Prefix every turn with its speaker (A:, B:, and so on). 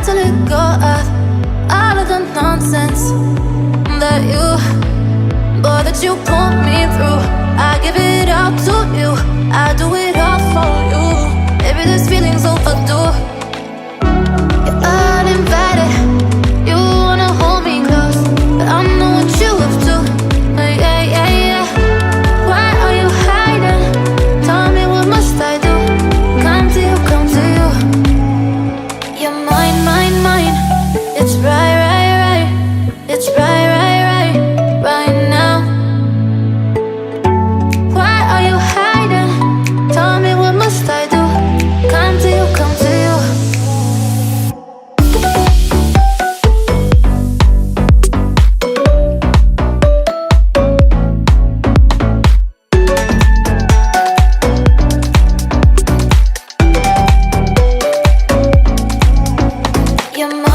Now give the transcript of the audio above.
A: have to let go of all of the nonsense that you put me through. I give it all to you, I do it all for you. Maybe this feeling's overdue. You're uninvited, you wanna hold me close, but I know what you have to. Yeah, yeah, yeah. Why are you hiding? Tell me, what must I do? Come to you, come to you. You're mine, mine, mine. It's right, right, right. It's right, right, right, right now. Why are you hiding? Tell me, what must I do? Come to you, come to you. You're mine.